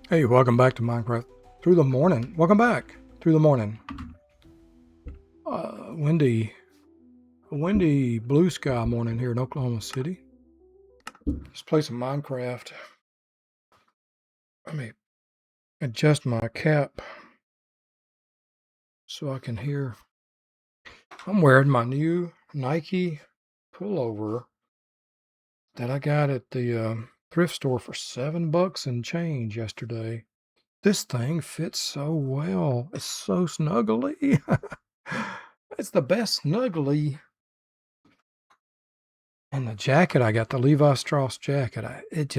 Hey, welcome back to Minecraft through the morning. Welcome back through the morning. Windy blue sky morning here in Oklahoma City. Let's play some Minecraft. Let me adjust my cap so I can hear. I'm wearing my new Nike pullover that I got at the thrift store for $7 and change yesterday. This thing fits so well. It's so snuggly. It's the best snuggly. And the jacket I got, the Levi Strauss jacket, it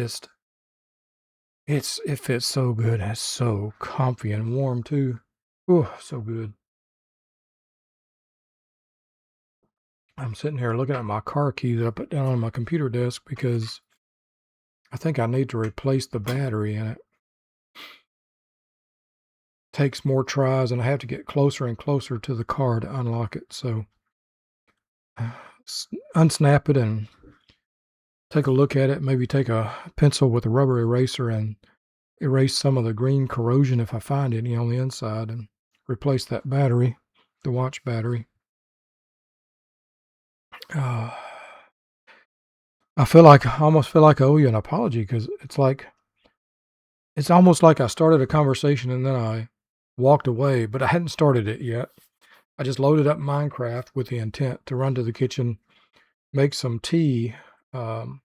fits so good. It's so comfy and warm too. Oh, so good. I'm sitting here looking at my car key that I put down on my computer desk because I think I need to replace the battery in it. Takes more tries and I have to get closer and closer to the car to unlock it. So unsnap it and take a look at it. Maybe take a pencil with a rubber eraser and erase some of the green corrosion if I find any on the inside and replace that battery, the watch battery. I almost feel like I owe you an apology because it's almost like I started a conversation and then I walked away, but I hadn't started it yet. I just loaded up Minecraft with the intent to run to the kitchen, make some tea, some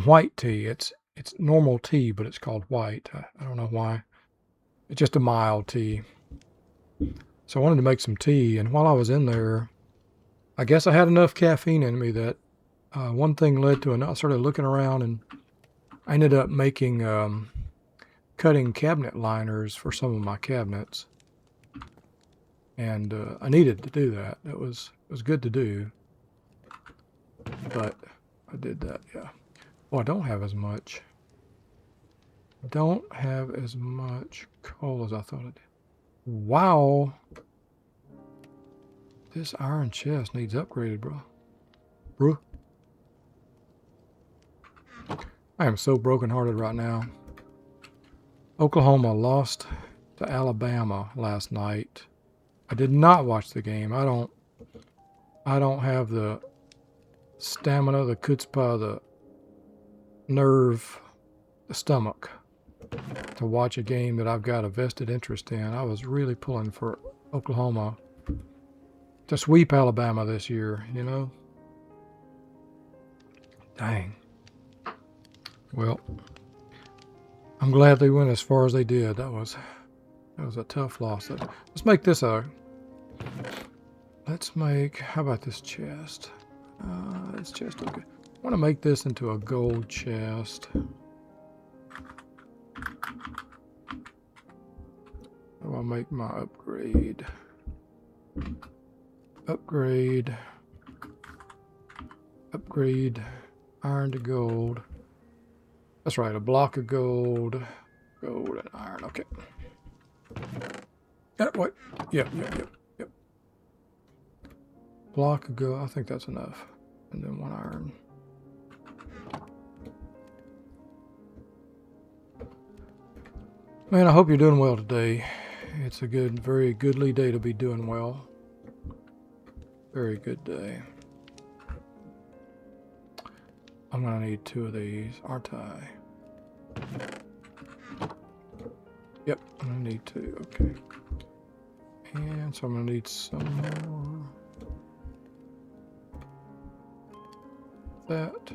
white tea. It's normal tea, but it's called white. I don't know why. It's just a mild tea. So I wanted to make some tea, and while I was in there, I guess I had enough caffeine in me that one thing led to another. I started looking around, and I ended up making cutting cabinet liners for some of my cabinets, and I needed to do that. It was good to do, but I did that. Yeah. Well, I don't have as much. Don't have as much coal as I thought I did. Wow. This iron chest needs upgraded, bro. I am so brokenhearted right now. Oklahoma lost to Alabama last night. I did not watch the game. I don't have the stamina, the chutzpah, the nerve, the stomach to watch a game that I've got a vested interest in. I was really pulling for Oklahoma to sweep Alabama this year, you know? Dang. Well, I'm glad they went as far as they did. That was a tough loss. Let's make this how about this chest? This chest okay. I want to make this into a gold chest. I'll make my upgrade. Upgrade, iron to gold. That's right, a block of gold and iron. Okay. What? Yep. Block of gold. I think that's enough. And then one iron. Man, I hope you're doing well today. It's a very goodly day to be doing well. Very good day. I'm gonna need 2 of these, aren't I? Yep, I'm gonna need 2, okay. And so I'm gonna need some more. That.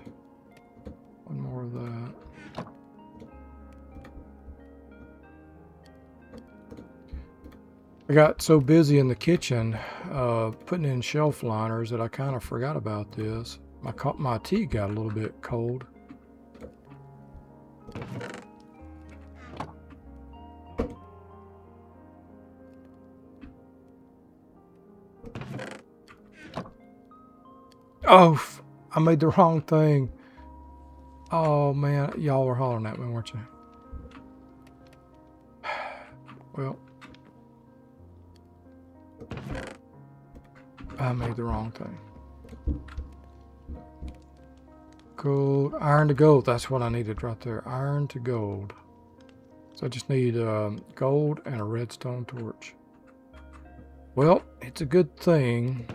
One more of that. I got so busy in the kitchen putting in shelf liners that I kind of forgot about this. My tea got a little bit cold. Oh, I made the wrong thing. Oh man, y'all were hollering at me, weren't you? Well, I made the wrong thing. Gold, iron to gold. That's what I needed right there. Iron to gold. So I just need gold and a redstone torch. Well, it's a good thing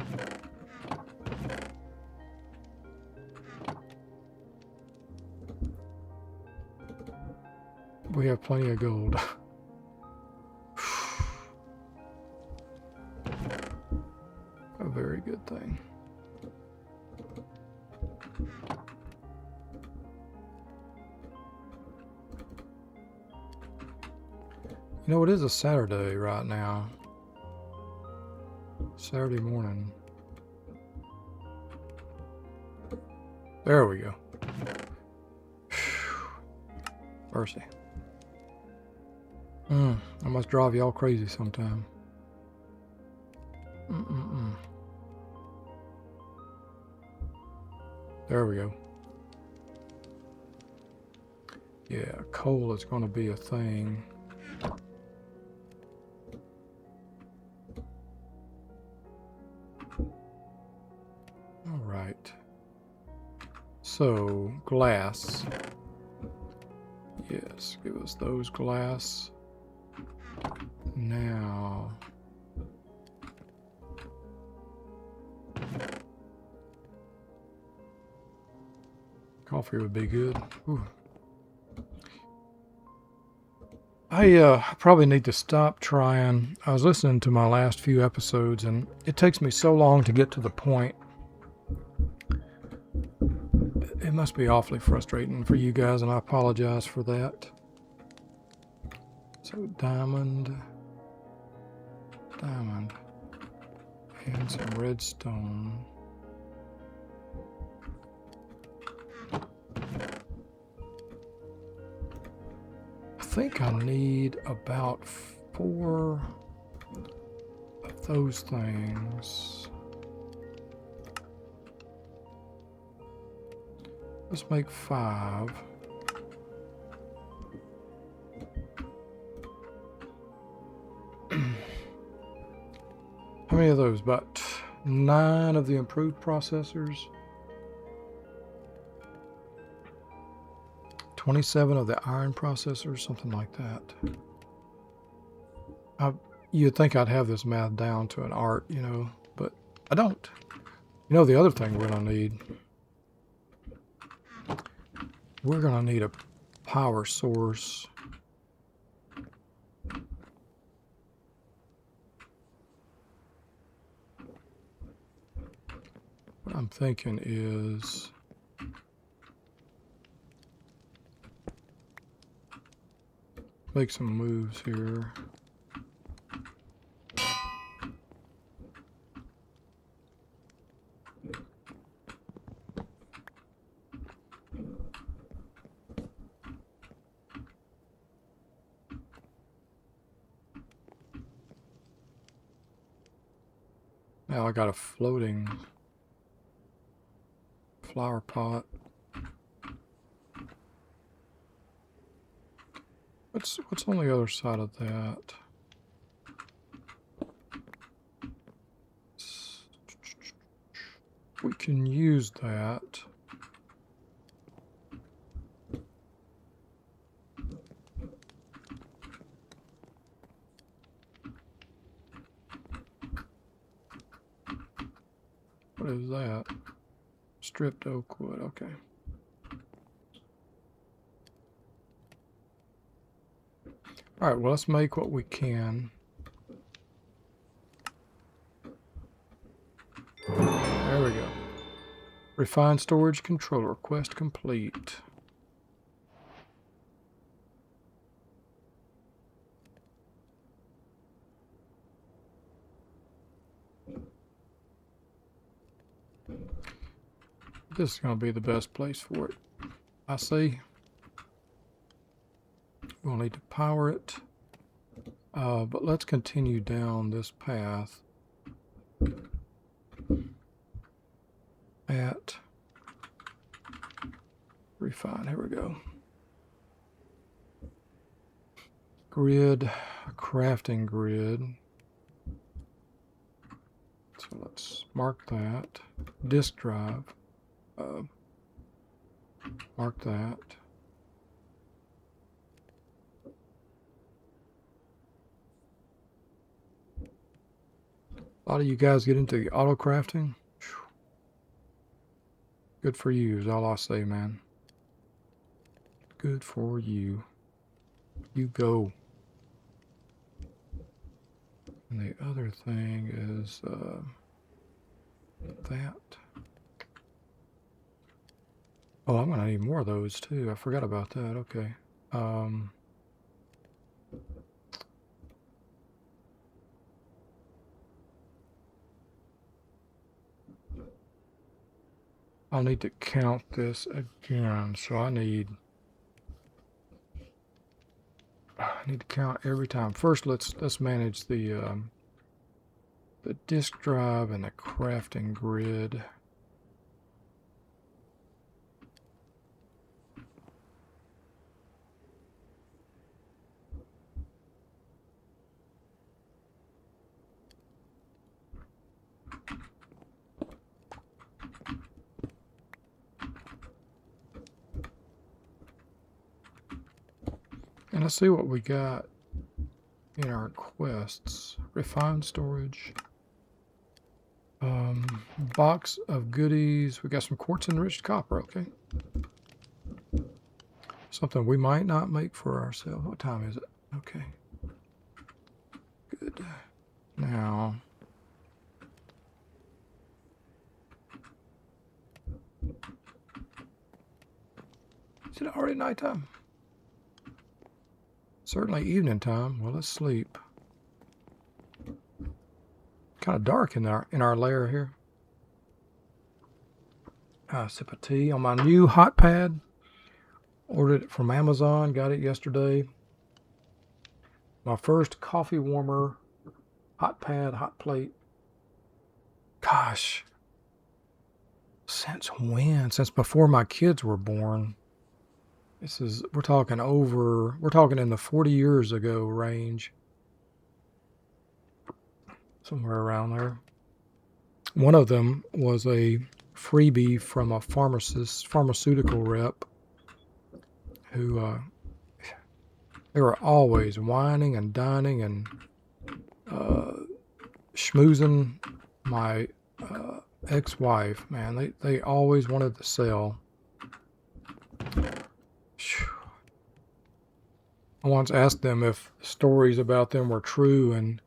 we have plenty of gold. A very good thing. You know, it is a Saturday right now. Saturday morning. There we go. Mercy. I must drive y'all crazy sometime. There we go. Yeah, coal is going to be a thing. All right. So, glass. Yes, give us those glass. Now, coffee would be good. Ooh. I probably need to stop trying. I was listening to my last few episodes, and it takes me so long to get to the point. It must be awfully frustrating for you guys, and I apologize for that. So diamond, and some redstone. I think I need about 4 of those things. Let's make 5. How many of those? About 9 of the improved processors. 27 of the iron processors, something like that. You'd think I'd have this math down to an art, you know, but I don't. You know, the other thing we're going to need? We're going to need a power source. What I'm thinking is make some moves here. Now I got a floating flower pot. What's on the other side of that? We can use that. What is that? Stripped oak wood, okay. All right, well, let's make what we can. There we go. Refined storage controller, quest complete. This is going to be the best place for it, I see. We'll need to power it, but let's continue down this path at refine. Here we go. Grid, crafting grid. So let's mark that. Disk drive. Mark that. lot of you guys get into the auto crafting. Good for you is all I'll say, man. Good for you. You go. And the other thing is that. Oh, I'm gonna need more of those too. I forgot about that. Okay. I'll need to count this again. So I need to count every time. First, let's manage the disk drive and the crafting grid. And let's see what we got in our quests. Refined storage. Box of goodies. We got some quartz enriched copper. Okay. Something we might not make for ourselves. What time is it? Okay. Good. Now. Is it already nighttime? Certainly evening time. Well, let's sleep. Kind of dark in our lair here. Sip of tea on my new hot pad. Ordered it from Amazon. Got it yesterday. My first coffee warmer, hot pad, hot plate. Gosh. Since when? Since before my kids were born. We're talking in the 40 years ago range. Somewhere around there. One of them was a freebie from a pharmaceutical rep who they were always whining and dining and schmoozing my ex-wife. Man, they always wanted to sell. I once asked them if stories about them were true, and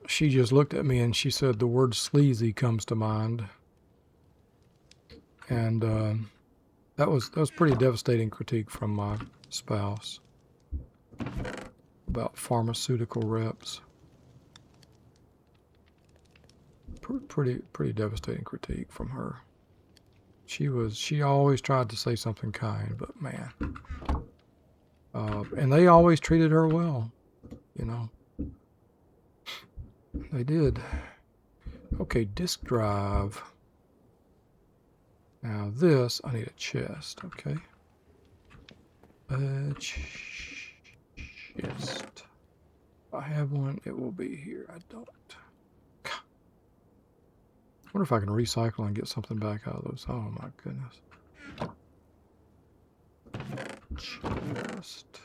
she just looked at me and she said the word sleazy comes to mind. And that was pretty devastating critique from my spouse about pharmaceutical reps. Pretty devastating critique from her. She always tried to say something kind, but man. And they always treated her well, you know. They did. Okay, disk drive. Now this, I need a chest, okay. Chest. If I have one, it will be here. I don't. I wonder if I can recycle and get something back out of those. Oh my goodness. Chest.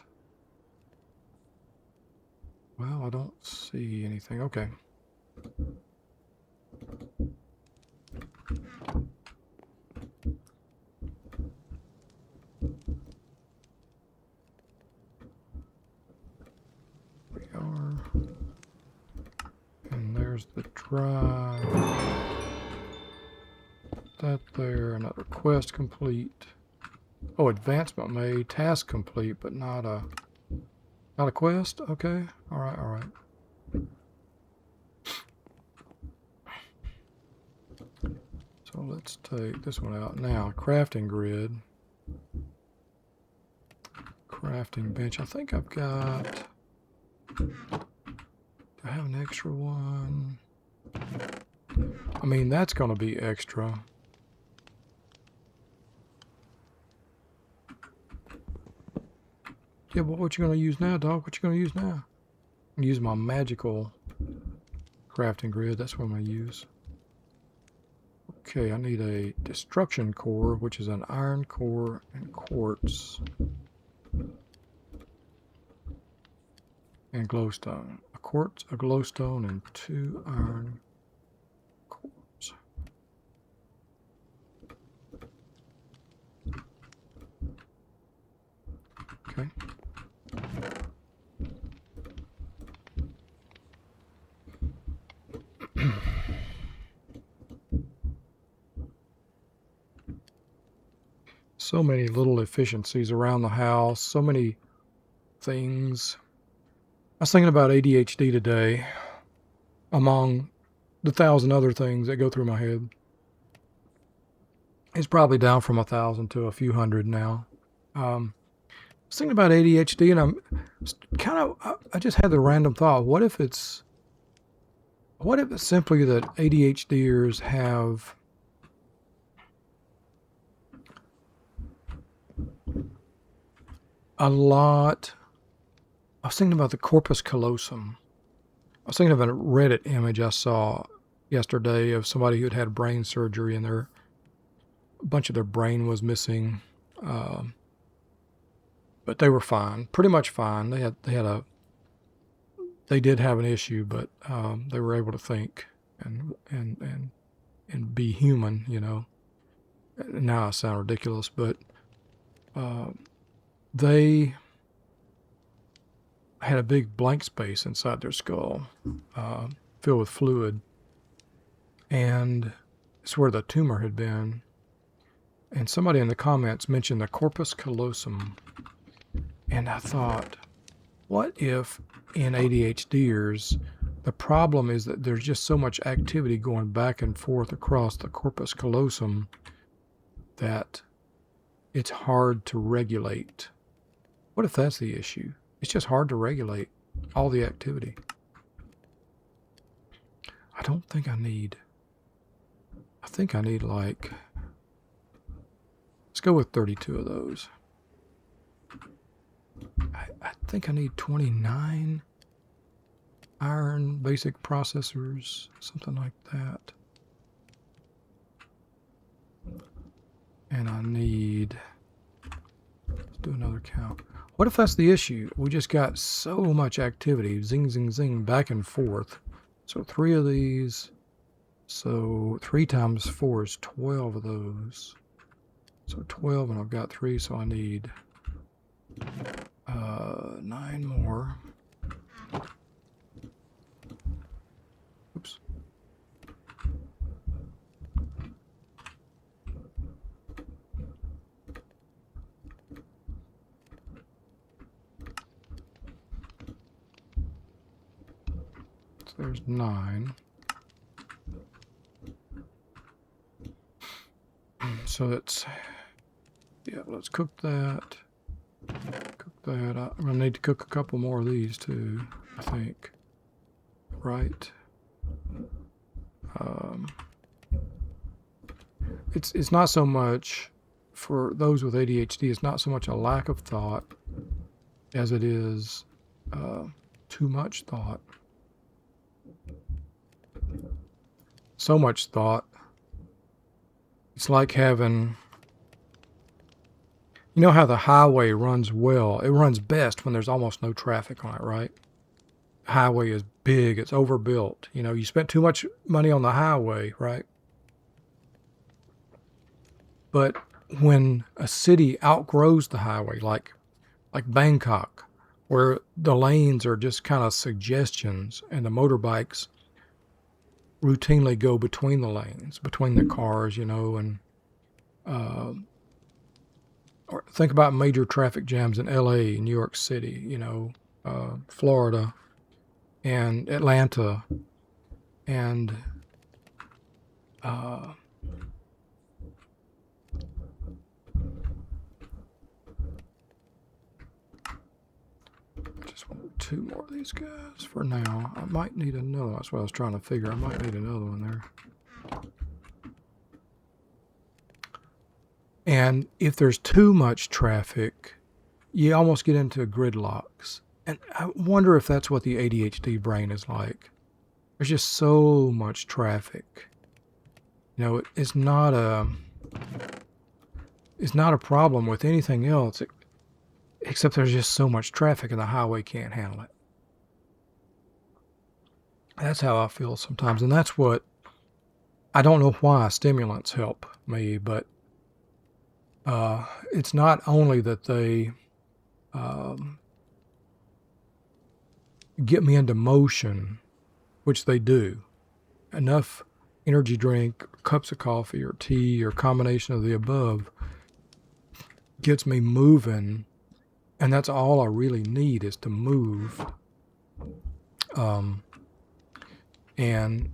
Well, I don't see anything. Okay. We are. And there's the drive. That there. Another quest complete. Oh, advancement made. Task complete, but not a quest? Okay. Alright. So let's take this one out. Now, crafting grid. Crafting bench. I think I've got... Do I have an extra one? I mean, that's going to be extra. Yeah, but what you going to use now, dog? What you going to use now? I'm use my magical crafting grid. That's what I'm going to use. Okay, I need a destruction core, which is an iron core and quartz. and glowstone. A quartz, a glowstone, and 2 iron cores. Okay. So many little efficiencies around the house, so many things. I was thinking about ADHD today, among the 1,000 other things that go through my head. It's probably down from 1,000 to a few hundred now. I was thinking about ADHD, and I just had the random thought: what if it's simply that ADHDers have a lot? I was thinking about the corpus callosum. I was thinking of a Reddit image I saw yesterday of somebody who had had brain surgery, and a bunch of their brain was missing, but they were fine, pretty much fine. They did have an issue, but they were able to think and be human. Now I sound ridiculous, but they had a big blank space inside their skull, filled with fluid, and it's where the tumor had been. And somebody in the comments mentioned the corpus callosum, and I thought, what if in ADHDers the problem is that there's just so much activity going back and forth across the corpus callosum that it's hard to regulate? What if that's the issue? It's just hard to regulate all the activity. I think I need like, let's go with 32 of those. I think I need 29 iron basic processors, something like that. And I need, let's do another count. What if that's the issue? We just got so much activity, zing, zing, zing, back and forth. So 3 of these, so 3 times 4 is 12 of those. So 12, and I've got 3, so I need 9 more. Oops. So there's 9. So it's, yeah, let's cook that. I'm going to need to cook a couple more of these too, I think. Right? It's not so much, for those with ADHD, it's not so much a lack of thought as it is too much thought. So much thought. It's like having, you know how the highway runs well? It runs best when there's almost no traffic on it, right? The highway is big, it's overbuilt. You spent too much money on the highway, right? But when a city outgrows the highway, like Bangkok, where the lanes are just kind of suggestions and the motorbikes routinely go between the lanes, between the cars, and or think about major traffic jams in LA, New York City, Florida, and Atlanta, and just want 2 more of these guys for now. I might need another. That's what I was trying to figure. I might need another one there. And if there's too much traffic, you almost get into gridlocks. And I wonder if that's what the ADHD brain is like. There's just so much traffic. It's not a problem with anything else, except there's just so much traffic and the highway can't handle it. That's how I feel sometimes. And that's what, I don't know why stimulants help me, but it's not only that they get me into motion, which they do. Enough energy drink, cups of coffee or tea or combination of the above gets me moving, and that's all I really need is to move. And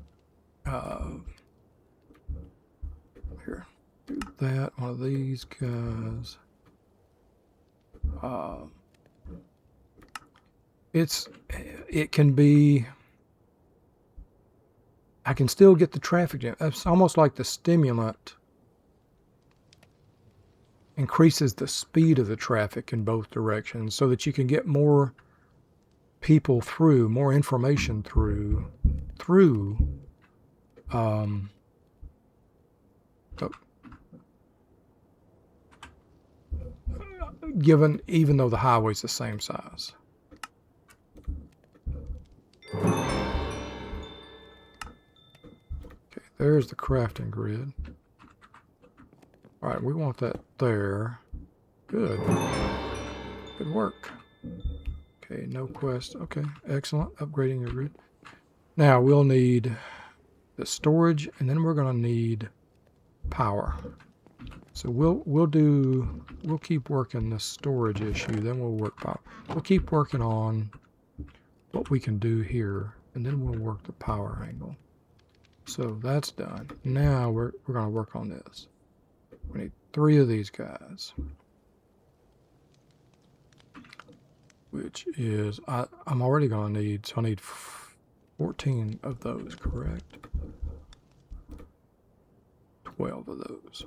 here, do that. One of these guys. It can be. I can still get the traffic jam. It's almost like the stimulant increases the speed of the traffic in both directions so that you can get more people through, more information through, given, even though the highway's the same size. Okay, there's the crafting grid. All right, we want that there. Good. Good work. Okay, no quest. Okay, excellent. Upgrading your grid. Now we'll need the storage, and then we're going to need power. So we'll keep working the storage issue, then we'll work power. We'll keep working on what we can do here, and then we'll work the power angle. So that's done. Now we're going to work on this. We need 3 of these guys, which is I'm already going to need. So I need 14 of those, correct? 12 of those.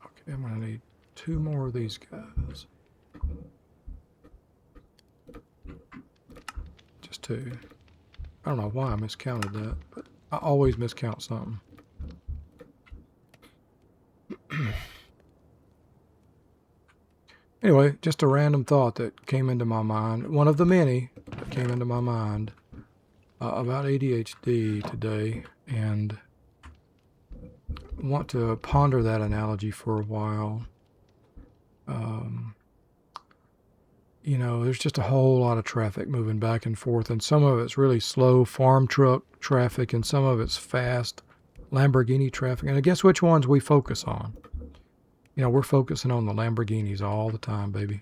Okay, I'm going to need 2 more of these guys. Just 2. I don't know why I miscounted that, but I always miscount something. Anyway, just a random thought that came into my mind. One of the many that came into my mind about ADHD today, and want to ponder that analogy for a while. You know, there's just a whole lot of traffic moving back and forth, and some of it's really slow farm truck traffic, and some of it's fast Lamborghini traffic. And guess which ones we focus on? You know, we're focusing on the Lamborghinis all the time, baby.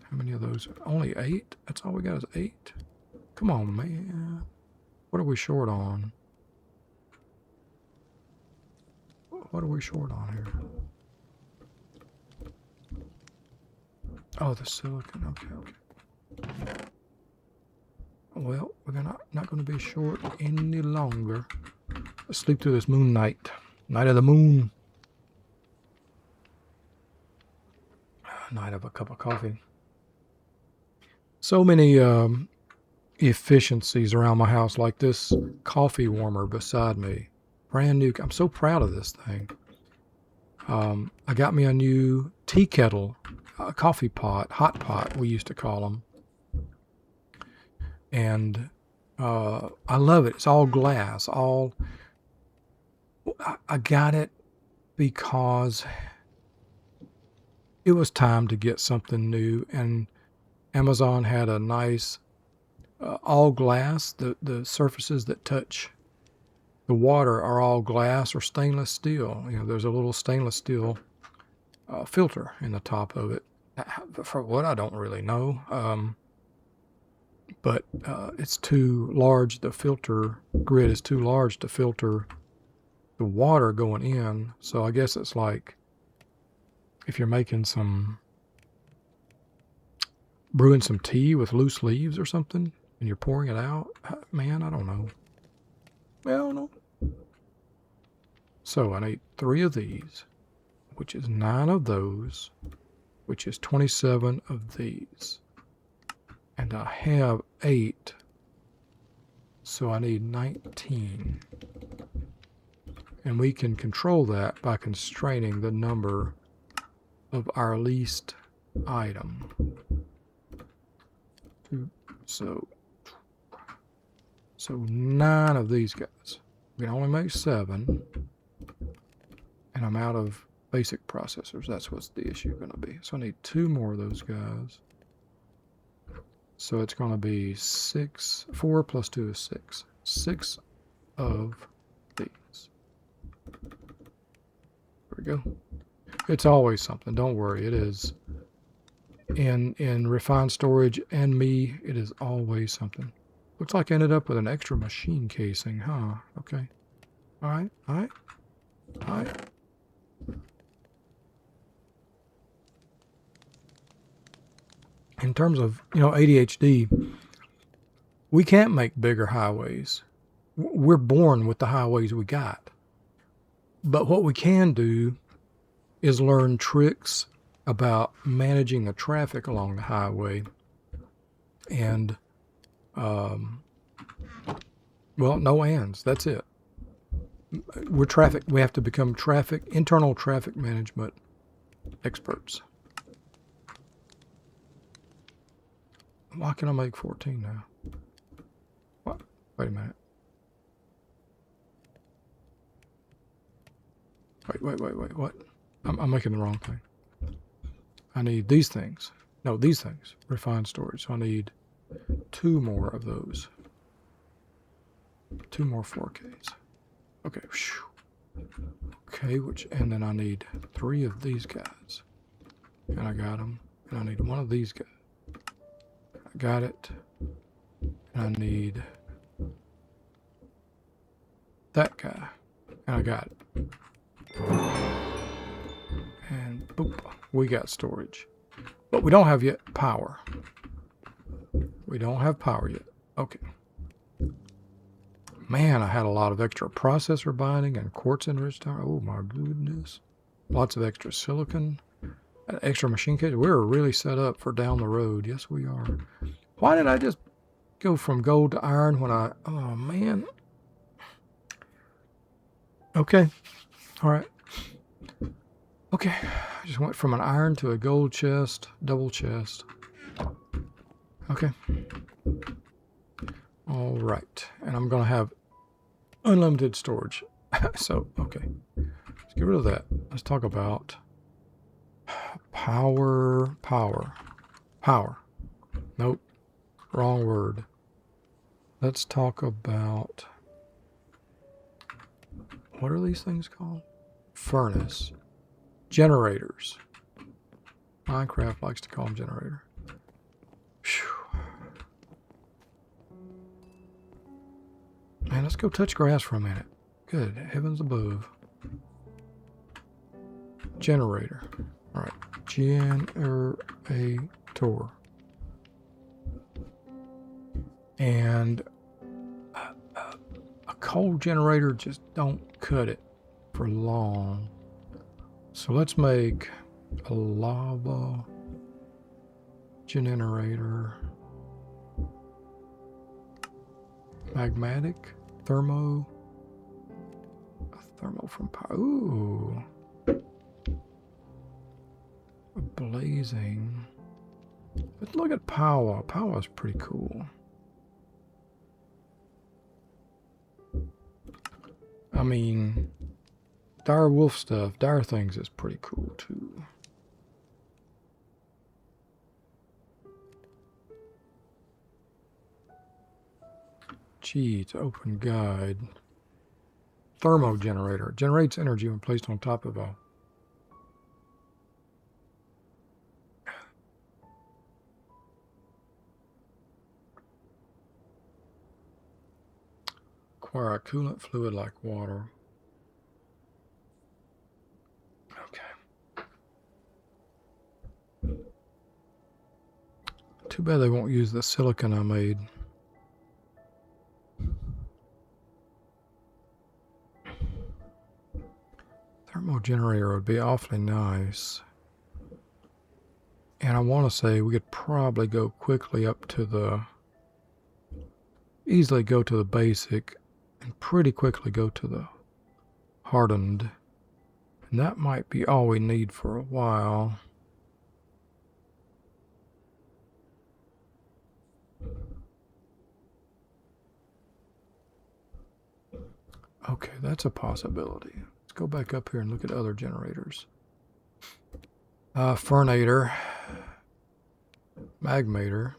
How many of those? Only 8? That's all we got is 8? Come on, man. What are we short on? What are we short on here? Oh, the silicon. Okay. Well, we're not going to be short any longer. Let's sleep through this moon night. Night of the moon. Night of a cup of coffee. So many efficiencies around my house, like this coffee warmer beside me. Brand new. I'm so proud of this thing. I got me a new tea kettle, coffee pot, hot pot, we used to call them. And I love it. It's all glass. I got it because it was time to get something new, and Amazon had a nice all glass. The surfaces that touch the water are all glass or stainless steel. You know, there's a little stainless steel filter in the top of it. For what, I don't really know. But it's too large. The filter grid is too large to filter the water going in. So I guess it's like if you're making brewing some tea with loose leaves or something, and you're pouring it out. Man, I don't know. Well, no. So I need 3 of these, which is 9 of those, which is 27 of these. And I have 8, so I need 19. And we can control that by constraining the number of our least item. So So 9 of these guys. We can only make 7. And I'm out of basic processors. That's what's the issue going to be. So I need 2 more of those guys. So it's going to be 6. 4 plus 2 is 6. 6 of these. There we go. It's always something. Don't worry. It is. In refined storage and me, it is always something. Looks like I ended up with an extra machine casing, huh? Okay. All right. All right. All right. In terms of, ADHD, we can't make bigger highways. We're born with the highways we got. But what we can do is learn tricks about managing the traffic along the highway. And, well, no ands. That's it. We have to become internal traffic management experts. Why can I make 14 now? What? Wait a minute. Wait. What? I'm making the wrong thing. I need these things. No, these things. Refined storage. So I need 2 more of those. 2 more 4Ks. Okay. Okay, and then I need 3 of these guys. And I got them. And I need 1 of these guys. I got it. And I need that guy. And I got it. And boop, we got storage. But we don't have yet power. We don't have power yet. Okay. Man, I had a lot of extra processor binding and quartz enriched iron. Oh my goodness. Lots of extra silicon. Extra machine case. We're really set up for down the road. Yes, we are. Why did I just go from gold to iron when oh man. Okay. All right. Okay. I just went from an iron to a gold chest, double chest. Okay. All right. And I'm going to have unlimited storage. So, okay. Let's get rid of that. Let's talk about power. Nope. Wrong word. Let's talk about, what are these things called? Furnace. Generators. Minecraft likes to call them generator. Whew. Man, let's go touch grass for a minute. Good heavens above. Generator. All right. Generator. And a coal generator just don't cut it for long. So let's make a lava generator. Magmatic. Thermo from power. Ooh. Blazing. Let's look at power. Power is pretty cool. I mean, dire wolf stuff, dire things is pretty cool too. Gee, it's open guide. Thermo generator. Generates energy when placed on top of a acquire a coolant fluid like water. Okay. Too bad they won't use the silicon I made. Thermo generator would be awfully nice. And I want to say we could probably go quickly up to easily go to the basic and pretty quickly go to the hardened. And that might be all we need for a while. Okay, that's a possibility. Let's go back up here and look at other generators. Fernator, magmator,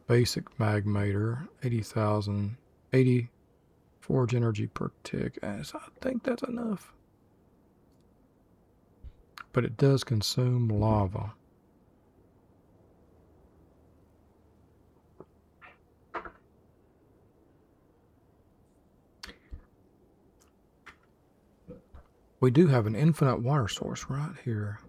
basic magmator, 80,000, 80 forge energy per tick. As I think that's enough. But it does consume lava. We do have an infinite water source right here.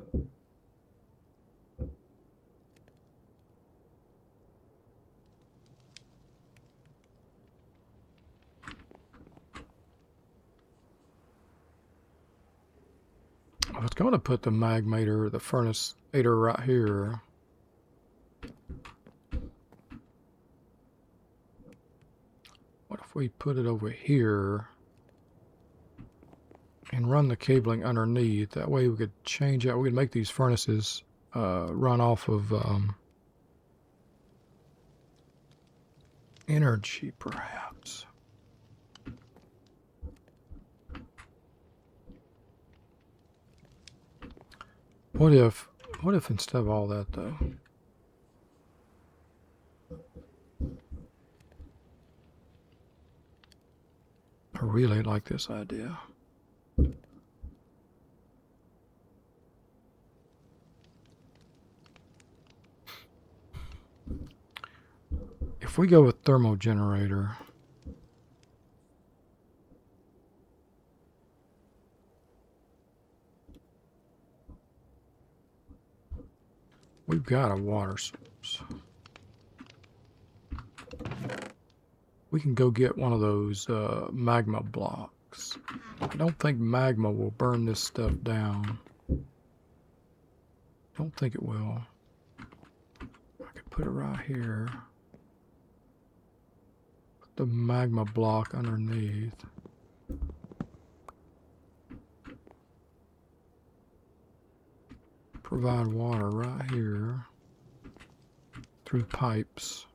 I was going to put the magmator, the furnace-ator right here. What if we put it over here and run the cabling underneath? That way we could change out, we could make these furnaces run off of energy, perhaps. What if instead of all that, though, I really like this idea. If we go with thermal generator, we've got a water source. We can go get one of those magma blocks. I don't think magma will burn this stuff down. Don't think it will. I could put it right here. Put the magma block underneath. Provide water right here through pipes.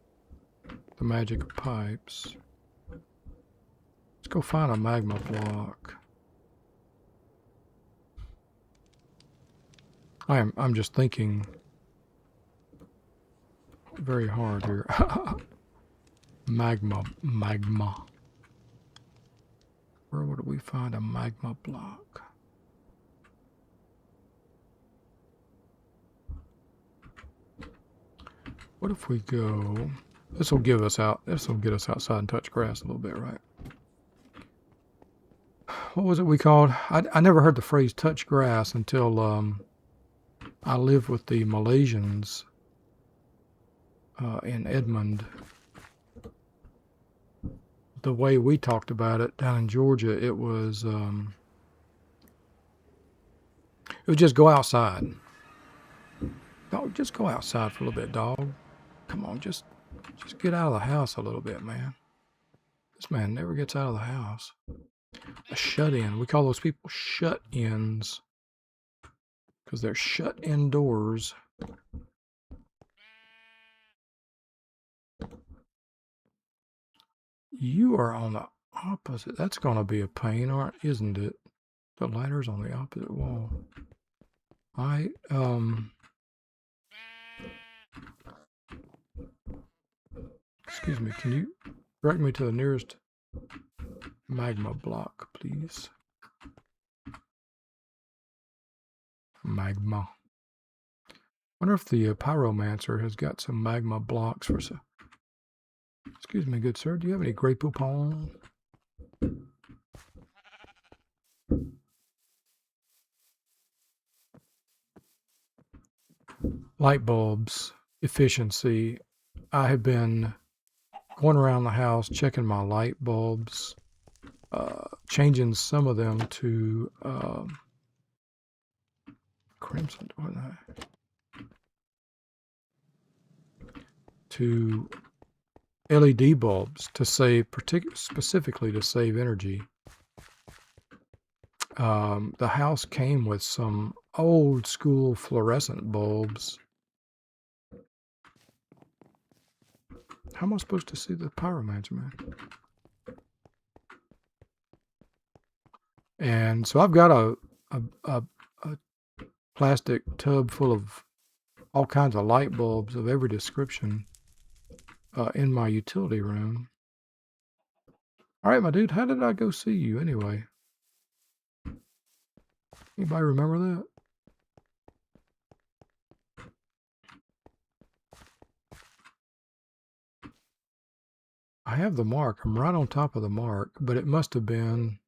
The magic of pipes. Let's go find a magma block. I'm just thinking very hard here. Magma. Where would we find a magma block? What if we go? This will get us outside and touch grass a little bit, right? What was it we called? I never heard the phrase touch grass until I lived with the Malaysians in Edmond. The way we talked about it down in Georgia, it was just go outside. Dog, just go outside for a little bit, dog. Come on, just get out of the house a little bit, man. This man never gets out of the house. A shut-in. We call those people shut-ins because they're shut indoors. You are on the opposite. That's going to be a pain, isn't it? The ladder's on the opposite wall. Excuse me, can you direct me to the nearest magma block, please? Magma. Wonder if the pyromancer has got some magma blocks for some. Excuse me, good sir, do you have any Grey Poupon? Light bulbs, efficiency. I have been going around the house checking my light bulbs, changing some of them to crimson, to LED bulbs to save, specifically to save energy. The house came with some old school fluorescent bulbs. How am I supposed to see the pyromancer, man? And so I've got a plastic tub full of all kinds of light bulbs of every description in my utility room. All right, my dude, how did I go see you anyway? Anybody remember that? I have the mark. I'm right on top of the mark, but it must have been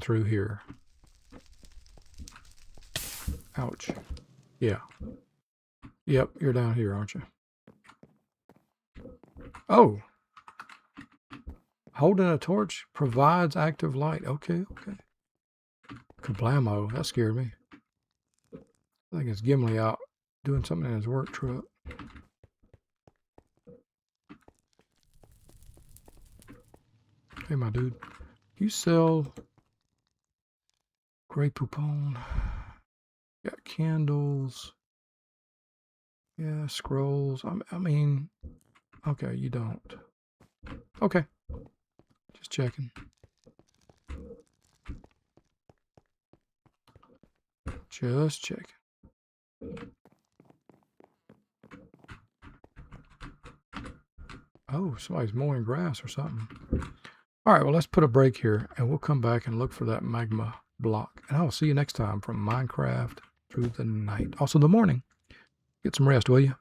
through here. Ouch. Yeah. Yep, you're down here, aren't you? Oh. Holding a torch provides active light. Okay, okay. Kablamo. That scared me. I think it's Gimli out doing something in his work truck. Hey, my dude. You sell Grey Poupon. Got candles. Yeah, scrolls. I mean, okay, you don't. Okay. Just checking. Just checking. Oh, somebody's mowing grass or something. All right, well, let's put a break here, and we'll come back and look for that magma block. And I'll see you next time from Minecraft through the night. Also the morning. Get some rest, will you?